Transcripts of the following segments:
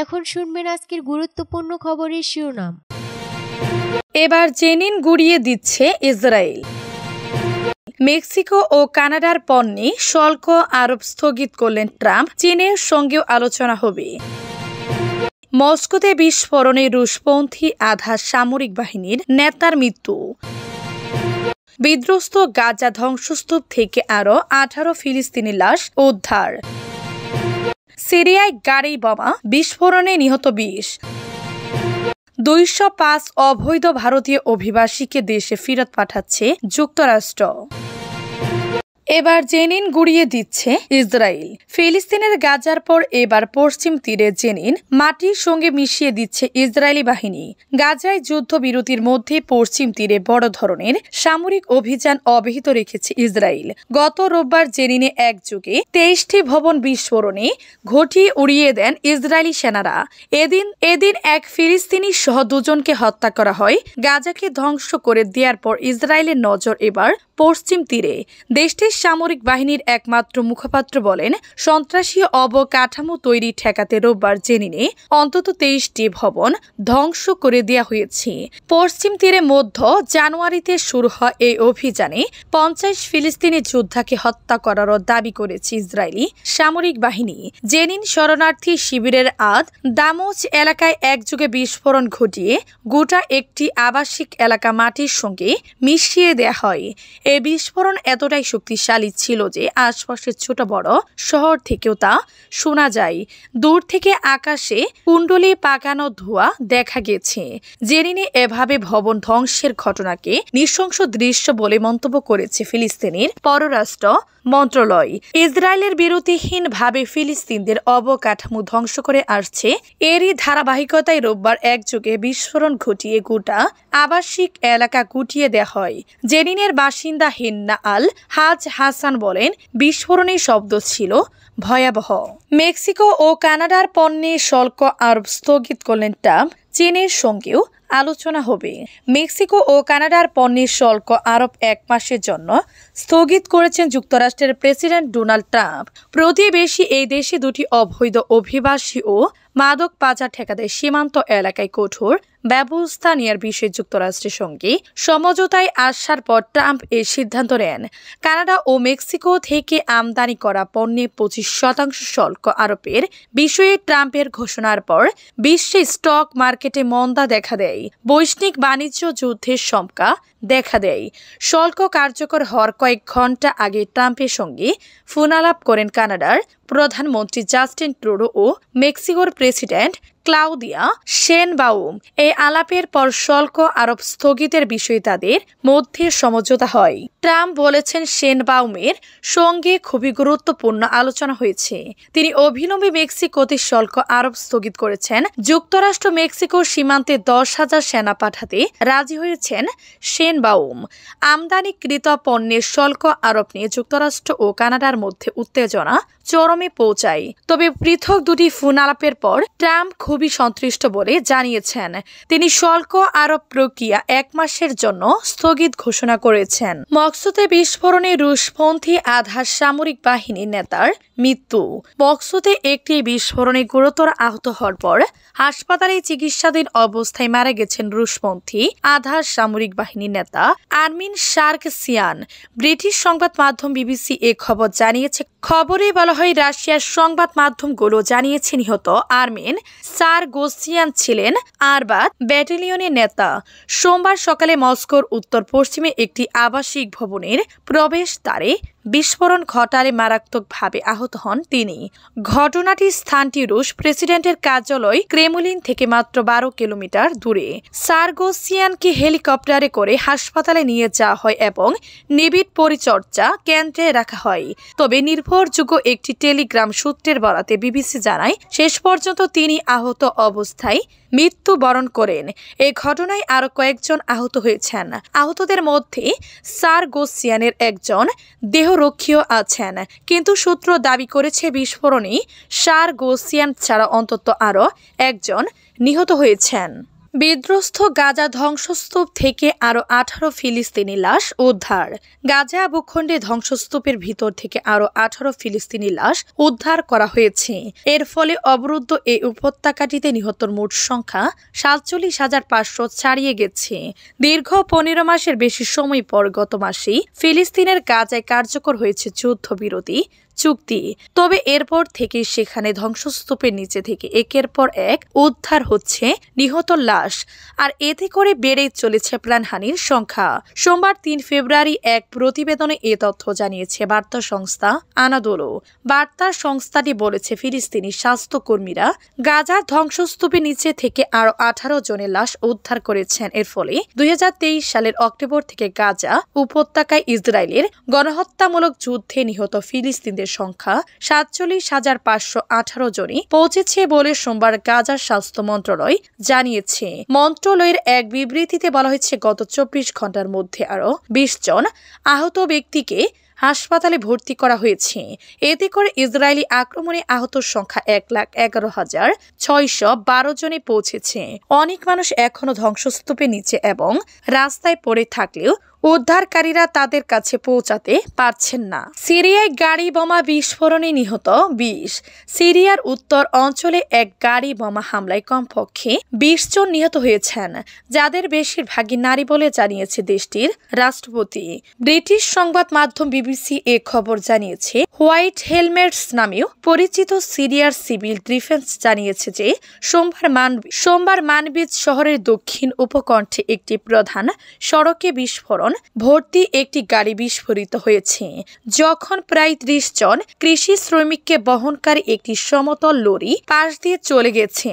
এখন শুনবেন আজকের গুরুত্বপূর্ণ খবরের শিরোনাম। এবার জেনিন গুড়িয়ে দিচ্ছে ইসরায়েল। মেক্সিকো ও কানাডার পণ্যে শুল্ক আরোপ স্থগিত করলেন ট্রাম্প। চীনের সঙ্গেও আলোচনা হবে। মস্কোতে বিস্ফোরণে রুশপন্থী আধা সামরিক বাহিনীর নেতার মৃত্যু। বিধ্বস্ত গাজা ধ্বংসস্তূপ থেকে আরও 18 ফিলিস্তিনি লাশ উদ্ধার। সিরিয়ায় গাড়ি বোমা বিস্ফোরণে নিহত 20। 205 অবৈধ ভারতীয় অভিবাসীকে দেশে ফেরত পাঠাচ্ছে যুক্তরাষ্ট্র। এবার জেনিন গুড়িয়ে দিচ্ছে ইসরায়েল। ফিলিস্তিনের গাজার পর এবার পশ্চিম তীরে জেনিন মাটির সঙ্গে মিশিয়ে দিচ্ছে ইসরায়েলি বাহিনী। গাজায় যুদ্ধবিরতির মধ্যে পশ্চিম তীরে বড় ধরনের সামরিক অভিযান অব্যাহত রেখেছে ইসরায়েল। গত রোববার জেনিনে একযোগে 23টি ভবন বিস্ফোরণে ঘটিয়ে উড়িয়ে দেন ইসরায়েলি সেনারা। এদিন এক ফিলিস্তিনি সহ 2 জনকে হত্যা করা হয়। গাজাকে ধ্বংস করে দেওয়ার পর ইসরায়েলের নজর এবার পশ্চিম তীরে। দেশটির সামরিক বাহিনীর একমাত্র মুখপাত্র বলেন, সন্ত্রাসী অবকাঠামো তৈরি ঠেকাতে রোববার জেনিনে অন্তত 23টি ভবন ধ্বংস করে দেওয়া হয়েছে। পশ্চিম তীরে মধ্য জানুয়ারিতে শুরু হয় এই অভিযানে 50 ফিলিস্তিনি যোদ্ধাকে হত্যা করারও দাবি করেছে ইসরায়েলি সামরিক বাহিনী। জেনিন শরণার্থী শিবিরের দামোচ এলাকায় একযোগে বিস্ফোরণ ঘটিয়ে গোটা একটি আবাসিক এলাকা মাটির সঙ্গে মিশিয়ে দেওয়া হয়। এই বিস্ফোরণ এতটাই শক্তিশালী ছিল যে আশপাশের ছোট বড় শহর থেকেও তা শোনা যায়। দূর থেকে আকাশে কুণ্ডলি পাকানো ধোঁয়া দেখা গেছে। জেনিনে এভাবে ভবন ধ্বংসের ঘটনাকে নৃশংস দৃশ্য বলে মন্তব্য করেছে ফিলিস্তিনের পররাষ্ট্র মন্ত্রণালয়। ইসরায়েলের বিরতিহীনভাবে ফিলিস্তিনদের অবকাঠামো ধ্বংস করে আসছে। এরই ধারাবাহিকতায় রোববার একযোগে বিস্ফোরণ ঘটিয়ে গোটা আবাসিক এলাকা গুটিয়ে দেওয়া হয়। জেনিনের বাসিন্দা হিন্না আল হাজ হাসান বলেন, বিস্ফোরণের শব্দ ছিল ভয়াবহ। মেক্সিকো ও কানাডার পণ্যে শুল্ক আরোপ স্থগিত করলেন ট্রাম্প। চীনের সঙ্গেও আলোচনা হবে। মেক্সিকো ও কানাডার পণ্যের শুল্ক আরোপ 1 মাসের জন্য স্থগিত করেছেন যুক্তরাষ্ট্রের প্রেসিডেন্ট ডোনাল্ড ট্রাম্প। প্রতিবেশী এই দেশে 2টি অবৈধ অভিবাসী ও মাদক পাচার ঠেকাতে সীমান্ত এলাকায় কঠোর ব্যবস্থা নেওয়ার বিষয়ে যুক্তরাষ্ট্রের সঙ্গে সমঝোতায় আসার পর ট্রাম্প এই সিদ্ধান্ত নেন। কানাডা ও মেক্সিকো থেকে আমদানি করা পণ্যে 25% শুল্ক আরোপের বিষয়ে ট্রাম্পের ঘোষণার পর বিশ্বে স্টক মার্কেটে মন্দা দেখা দেয়। বৈশ্বিক বাণিজ্য যুদ্ধের শঙ্কা দেখা দেয়। শুল্ক কার্যকর হওয়ার কয়েক ঘন্টা আগে ট্রাম্পের সঙ্গে ফোনালাপ করেন কানাডার প্রধানমন্ত্রী জাস্টিন ট্রুডো ও মেক্সিকোর প্রেসিডেন্ট ক্লাউদিয়া শেনবাউম। এই আলাপের পর শুল্ক আরোপ স্থগিতের বিষয়ে তাদের মধ্যে সমঝোতা হয়। ট্রাম্প বলেছেন, শেনবাউমের সঙ্গে খুবই গুরুত্বপূর্ণ আলোচনা হয়েছে। তিনি অবিলম্বে মেক্সিকোতে শুল্ক আরোপ স্থগিত করেছেন। যুক্তরাষ্ট্র মেক্সিকো সীমান্তে 10,000 সেনা পাঠাতে রাজি হয়েছেন শেনবাউম। আমদানিকৃত পণ্যের শুল্ক আরোপ নিয়ে যুক্তরাষ্ট্র ও কানাডার মধ্যে উত্তেজনা চরমে পৌঁছায়। তবে পৃথক 2টি ফোন আলাপের পর ট্রাম্প খুবই সন্তুষ্ট বলে জানিয়েছেন। তিনি শুল্ক আরোপ প্রক্রিয়া 1 মাসের জন্য স্থগিত ঘোষণা করেছেন। মস্কোতে বিস্ফোরণে রুশপন্থী আধা সামরিক বাহিনীর নেতার মৃত্যু। মস্কোতে একটি বিস্ফোরণে গুরুতর আহত হওয়ার পর হাসপাতালে চিকিৎসাধীন অবস্থায় মারা গেছেন রুশপন্থী আধা সামরিক বাহিনীর নেতা আরমিন সার্কসিয়ান। ব্রিটিশ সংবাদ মাধ্যম বিবিসি এ খবর জানিয়েছে। খবরে বলা হয়, রাশিয়ার সংবাদ মাধ্যমগুলো জানিয়েছে নিহত আরমিন সার্গোসিয়ান ছিলেন আরবাদ ব্যাটালিয়নের নেতা। সোমবার সকালে মস্কোর উত্তর পশ্চিমে একটি আবাসিক ভবনের প্রবেশদ্বারে বিস্ফোরণ ঘটালে মারাত্মকভাবে আহত হন তিনি। ঘটনাটির স্থানটি রুশ প্রেসিডেন্টের কার্যালয় ক্রেমলিন থেকে মাত্র 12 কিলোমিটার দূরে। সার্গোসিয়ানকে হেলিকপ্টারে করে হাসপাতালে নিয়ে যাওয়া হয় এবং নিবিড় পরিচর্যা কেন্দ্রে রাখা হয়। তবে নির্ভরযোগ্য একটি টেলিগ্রাম সূত্রের বরাতে বিবিসি জানায়, শেষ পর্যন্ত তিনি আহত অবস্থায় মৃত্যুবরণ করেন। এই ঘটনায় আরও কয়েকজন আহত হয়েছেন। আহতদের মধ্যে সার্গোসিয়ানের একজন দেহরক্ষীও আছেন। কিন্তু সূত্র দাবি করেছে, বিস্ফোরণে সার্গোসিয়ান ছাড়া অন্তত আরও একজন নিহত হয়েছেন। বিধ্বস্ত গাজা ধ্বংসস্তূপ থেকে আরও 18 ফিলিস্তিনি লাশ উদ্ধার। গাজা ভূখণ্ডে ধ্বংসস্তূপের ভিতর থেকে আরও 18 ফিলিস্তিনি লাশ উদ্ধার করা হয়েছে। এর ফলে অবরুদ্ধ এই উপত্যকাটিতে নিহতর মোট সংখ্যা 47,500 ছাড়িয়ে গেছে। দীর্ঘ 15 মাসের বেশি সময় পর গত মাসেই ফিলিস্তিনের গাজায় কার্যকর হয়েছে যুদ্ধবিরতি চুক্তি। তবে এরপর থেকে সেখানে ধ্বংসস্তূপের নিচে থেকে একের পর এক উদ্ধার হচ্ছে নিহত লাশ, আর এতে করে বেড়েই চলেছে প্রাণহানির সংখ্যা। সোমবার 3 ফেব্রুয়ারি এক প্রতিবেদনে এ তথ্য জানিয়েছে বার্তা সংস্থা আনাদোলো। বার্তা সংস্থাটি বলেছে, ফিলিস্তিনি স্বাস্থ্যকর্মীরা গাজার ধ্বংসস্তূপের নিচে থেকে আরও 18 জনের লাশ উদ্ধার করেছেন। এর ফলে 2023 সালের অক্টোবর থেকে গাজা উপত্যকায় ইসরায়েলের গণহত্যামূলক যুদ্ধে নিহত ফিলিস্তিনদের সংখ্যা 47,518 জনই পৌঁছেছে বলে সোমবার গাজার স্বাস্থ্য মন্ত্রণালয় জানিয়েছে। মন্ত্রণালয়ের এক বিবৃতিতে বলা হয়েছে, গত 24 ঘন্টার মধ্যে আরও 20 জন আহত ব্যক্তিকে হাসপাতালে ভর্তি করা হয়েছে। এতে করে ইসরায়েলি আক্রমণে আহত সংখ্যা 1,11,612 জনে পৌঁছেছে। অনেক মানুষ এখনো ধ্বংসস্তূপের নিচে এবং রাস্তায় পড়ে থাকলেও উদ্ধারকারীরা তাদের কাছে পৌঁছাতে পারছেন না। সিরিয়ায় গাড়ি বোমা বিস্ফোরণে নিহত 20। সিরিয়ার উত্তর অঞ্চলে এক গাড়ি বোমা হামলায় কমপক্ষে 20 জন নিহত হয়েছেন, যাদের বেশিরভাগই নারী বলে জানিয়েছে দেশটির রাষ্ট্রপতি। ব্রিটিশ সংবাদ মাধ্যম বিবিসি এ খবর জানিয়েছে। হোয়াইট হেলমেটস নামেও পরিচিত সিরিয়ার সিভিল ডিফেন্স জানিয়েছে যে সোমবার মানবিজ শহরের দক্ষিণ উপকণ্ঠে একটি প্রধান সড়কে বিস্ফোরণ ভর্তি একটি গাড়ি বিস্ফোরিত হয়েছে, যখন প্রায় 30 জন কৃষি শ্রমিককে বহনকারী একটি সমতল লরি পাশ দিয়ে চলে গেছে।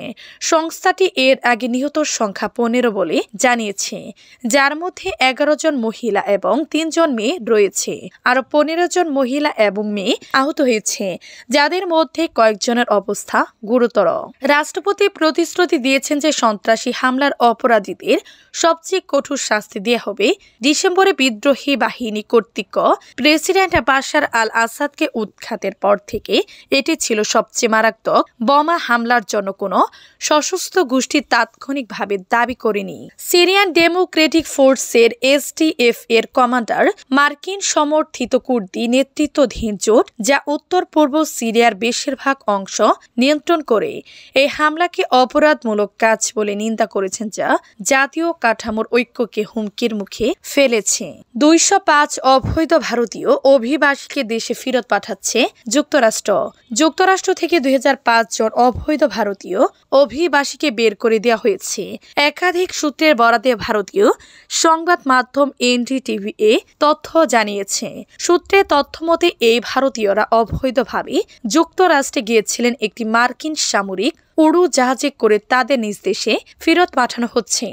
সংস্থাটি এর আগে নিহতর সংখ্যা 15 বলে জানিয়েছে, যার মধ্যে 11 জন মহিলা এবং 3 জন মেয়ে রয়েছে। আরও 15 জন মহিলা এবং মেয়ে আহত হয়েছে, যাদের মধ্যে কয়েকজনের অবস্থা গুরুতর। রাষ্ট্রপতি প্রতিশ্রুতি দিয়েছেন যে সন্ত্রাসী হামলার অপরাধীদের সবচেয়ে কঠোর শাস্তি দেওয়া হবে। ডিসেম্বরে বিদ্রোহী বাহিনী কর্তৃক প্রেসিডেন্ট বাশার আল আসাদকে উৎখাতের পর থেকে এটি ছিল সবচেয়ে মারাত্মক বোমা হামলার জন্য কোনো সশস্ত্র গোষ্ঠী তাৎক্ষণিকভাবে দাবি করেনি। সিরিয়ান ডেমোক্রেটিক ফোর্সের SDF এর কমান্ডার মার্কিন সমর্থিত কুর্দি নেতৃত্বাধীন জোট, যা উত্তর পূর্ব সিরিয়ার বেশিরভাগ অংশ নিয়ন্ত্রণ করে, এই হামলাকে অপরাধমূলক কাজ বলে নিন্দা করেছেন, যা জাতীয় কাঠামোর ঐক্যকে হুমকির মুখে ফেলেছে। 205 অবৈধ ভারতীয় অভিবাসীকে দেশে ফেরত পাঠাচ্ছে যুক্তরাষ্ট্র। যুক্তরাষ্ট্র থেকে 2005 জন অবৈধ ভারতীয় অভিবাসীকে বের করে দেওয়া হয়েছে। একাধিক সূত্রের বরাতে ভারতীয় সংবাদ মাধ্যম NDTV তথ্য জানিয়েছে। সূত্রের তথ্যমতে এই ভারতীয়রা অবৈধভাবে যুক্তরাষ্ট্রে গিয়েছিলেন। একটি মার্কিন সামরিক উড়োজাহাজে করে তাদের নিজ দেশে ফেরত পাঠানো হচ্ছে।